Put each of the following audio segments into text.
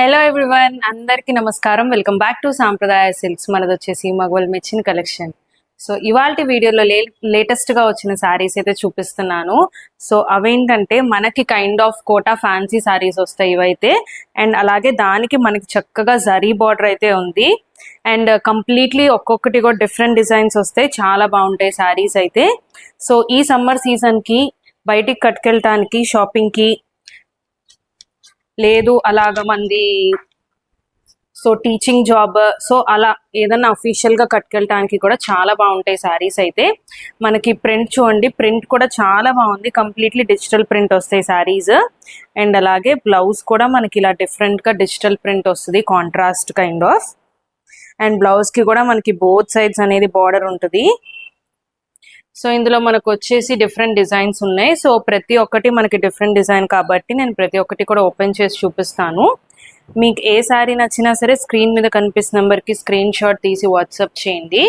Hello everyone, అందరికీ నమస్కారం. Welcome back to సాంప్రదాయ సిల్క్స్. మనది వచ్చేసి మగవాళ్ళు మెచ్చిన కలెక్షన్. సో ఇవాల్టి వీడియోలో లేటెస్ట్గా వచ్చిన శారీస్ అయితే చూపిస్తున్నాను. సో అవేంటంటే మనకి kind of Kota fancy saris వస్తాయి ఇవైతే. అండ్ అలాగే దానికి మనకి చక్కగా జరీ బార్డర్ అయితే ఉంది. అండ్ కంప్లీట్లీ ఒక్కొక్కటి కూడా డిఫరెంట్ డిజైన్స్ వస్తాయి. చాలా బాగుంటాయి శారీస్ అయితే. సో ఈ సమ్మర్ సీజన్కి బయటికి కట్టుకెళ్ళటానికి, షాపింగ్కి లేదు అలాగ మంది సో టీచింగ్ జాబ్, సో అలా ఏదన్నా అఫీషియల్గా కట్టుకెళ్ళటానికి కూడా చాలా బాగుంటాయి శారీస్ అయితే. మనకి ప్రింట్ చూడండి, ప్రింట్ కూడా చాలా బాగుంది. కంప్లీట్లీ డిజిటల్ ప్రింట్ వస్తాయి శారీస్. అండ్ అలాగే బ్లౌజ్ కూడా మనకి ఇలా డిఫరెంట్గా డిజిటల్ ప్రింట్ వస్తుంది, కాంట్రాస్ట్ కైండ్ ఆఫ్. అండ్ బ్లౌజ్కి కూడా మనకి బోత్ సైడ్స్ అనేది బార్డర్ ఉంటుంది. సో ఇందులో మనకు వచ్చేసి డిఫరెంట్ డిజైన్స్ ఉన్నాయి. సో ప్రతి ఒక్కటి మనకి డిఫరెంట్ డిజైన్ కాబట్టి నేను ప్రతి ఒక్కటి కూడా ఓపెన్ చేసి చూపిస్తాను. మీకు ఏ శారీ నచ్చినా సరే స్క్రీన్ మీద కనిపిస్తున్న నెంబర్కి స్క్రీన్ షాట్ తీసి వాట్సాప్ చేయండి.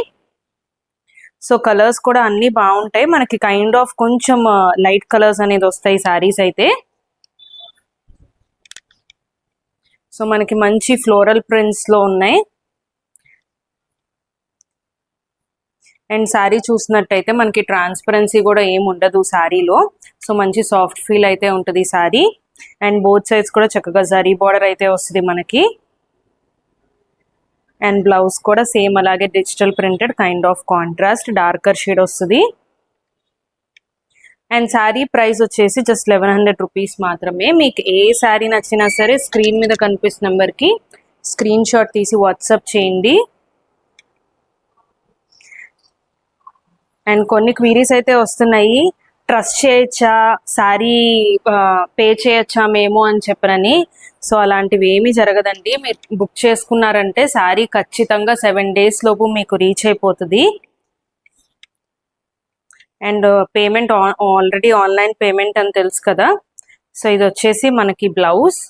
సో కలర్స్ కూడా అన్నీ బాగుంటాయి. మనకి కైండ్ ఆఫ్ కొంచెం లైట్ కలర్స్ అనేది వస్తాయి శారీస్ అయితే. సో మనకి మంచి ఫ్లోరల్ ప్రింట్స్లో ఉన్నాయి. అండ్ శారీ చూసినట్టయితే మనకి ట్రాన్స్పరెన్సీ కూడా ఏమి ఉండదు శారీలో. సో మంచి సాఫ్ట్ ఫీల్ అయితే ఉంటుంది శారీ. అండ్ బోత్ సైడ్స్ కూడా చక్కగా జరీ బార్డర్ అయితే వస్తుంది మనకి. అండ్ బ్లౌజ్ కూడా సేమ్ అలాగే digital printed kind of contrast darker shade వస్తుంది. అండ్ శారీ ప్రైస్ వచ్చేసి జస్ట్ 1100 రూపీస్ మాత్రమే. మీకు ఏ శారీ నచ్చినా సరే స్క్రీన్ మీద కనిపిస్తున్న నెంబర్కి స్క్రీన్ షాట్ తీసి వాట్సాప్ చేయండి. అండ్ కొన్ని క్వీరీస్ అయితే వస్తున్నాయి, ట్రస్ట్ చేయొచ్చా, శారీ పే చేయొచ్చా మేము అని చెప్పనని. సో అలాంటివి ఏమీ జరగదండి. మీరు బుక్ చేసుకున్నారంటే శారీ ఖచ్చితంగా 7 days లోపు మీకు రీచ్ అయిపోతుంది. And payment already online payment అని తెలుసు కదా. సో ఇది వచ్చేసి మనకి బ్లౌజ్.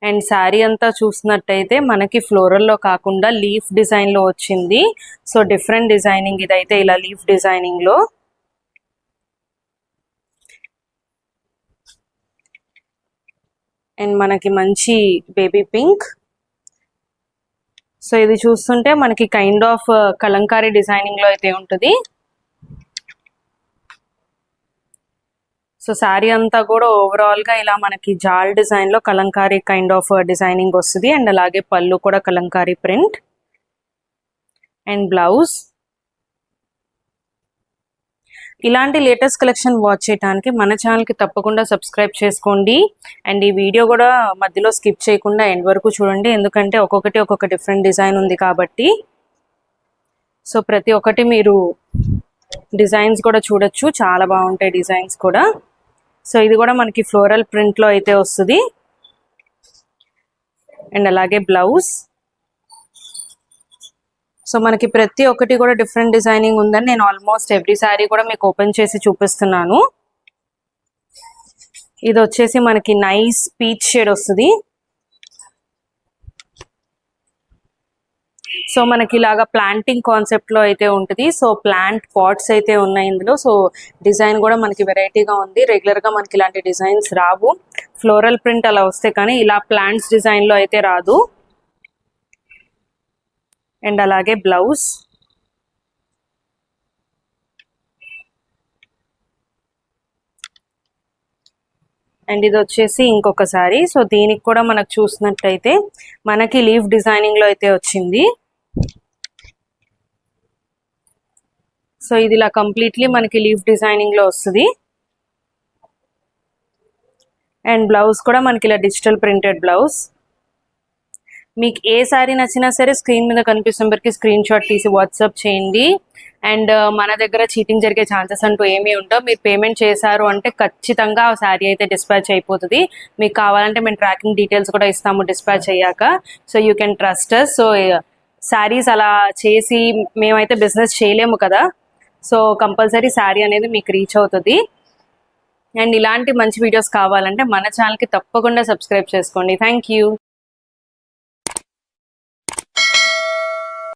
అండ్ శారీ అంతా చూసినట్టయితే మనకి ఫ్లోరల్లో కాకుండా లీఫ్ డిజైన్లో వచ్చింది. సో డిఫరెంట్ డిజైనింగ్ ఇదైతే, ఇలా లీఫ్ డిజైనింగ్లో. అండ్ మనకి మంచి బేబీ పింక్. సో ఇది చూస్తుంటే మనకి కైండ్ ఆఫ్ కలంకారీ డిజైనింగ్లో అయితే ఉంటుంది. సో శారీ అంతా కూడా ఓవరాల్గా ఇలా మనకి జాల్ డిజైన్లో కలంకారీ కైండ్ ఆఫ్ డిజైనింగ్ వస్తుంది. అండ్ అలాగే పళ్ళు కూడా కలంకారీ ప్రింట్. And blouse. ఇలాంటి లేటెస్ట్ కలెక్షన్ వాచ్ చేయడానికి మన ఛానల్కి తప్పకుండా సబ్స్క్రైబ్ చేసుకోండి. అండ్ ఈ వీడియో కూడా మధ్యలో స్కిప్ చేయకుండా ఎండ్ వరకు చూడండి, ఎందుకంటే ఒక్కొక్కటి ఒక్కొక్క డిఫరెంట్ డిజైన్ ఉంది కాబట్టి. సో ప్రతి ఒక్కటి మీరు డిజైన్స్ కూడా చూడొచ్చు, చాలా బాగుంటాయి డిజైన్స్ కూడా. సో ఇది కూడా మనకి ఫ్లోరల్ ప్రింట్లో అయితే వస్తుంది. అండ్ అలాగే బ్లౌజ్. సో మనకి ప్రతి ఒక్కటి కూడా డిఫరెంట్ డిజైనింగ్ ఉందని నేను ఆల్మోస్ట్ ఎవ్రీ శారీ కూడా మీకు ఓపెన్ చేసి చూపిస్తున్నాను. ఇది వచ్చేసి మనకి నైస్ పీచ్ షేడ్ వస్తుంది. సో మనకి ఇలాగా ప్లాంటింగ్ కాన్సెప్ట్లో అయితే ఉంటుంది. సో ప్లాంట్ పాట్స్ అయితే ఉన్నాయి ఇందులో. సో డిజైన్ కూడా మనకి వెరైటీగా ఉంది. రెగ్యులర్గా మనకి ఇలాంటి డిజైన్స్ రావు. ఫ్లోరల్ ప్రింట్ అలా వస్తే కానీ ఇలా ప్లాంట్స్ డిజైన్లో అయితే రాదు. అండ్ అలాగే బ్లౌజ్. అండ్ ఇది వచ్చేసి ఇంకొక సారీ. సో దీనికి కూడా మనకు చూసినట్టయితే మనకి లీఫ్ డిజైనింగ్లో అయితే వచ్చింది. సో ఇది ఇలా కంప్లీట్లీ మనకి లీఫ్ డిజైనింగ్లో వస్తుంది. అండ్ బ్లౌజ్ కూడా మనకి ఇలా డిజిటల్ ప్రింటెడ్ బ్లౌజ్. మీకు ఏ శారీ నచ్చినా సరే స్క్రీన్ మీద కనిపిస్తున్న నెంబర్కి స్క్రీన్ షాట్ తీసి వాట్సాప్ చేయండి. అండ్ మన దగ్గర చీటింగ్ జరిగే ఛాన్సెస్ అంటూ ఏమీ ఉండవు. మీరు పేమెంట్ చేశారు అంటే ఖచ్చితంగా ఆ శారీ అయితే డిస్పాచ్ అయిపోతుంది. మీకు కావాలంటే మేము ట్రాకింగ్ డీటెయిల్స్ కూడా ఇస్తాము డిస్పాచ్ అయ్యాక. So you can trust us. So saris అలా చేసి మేమైతే బిజినెస్ చేయలేము కదా. సో కంపల్సరీ శారీ అనేది మీకు రీచ్ అవుతుంది. అండ్ ఇలాంటి మంచి వీడియోస్ కావాలంటే మన ఛానల్కి తప్పకుండా సబ్స్క్రైబ్ చేసుకోండి. Thank you.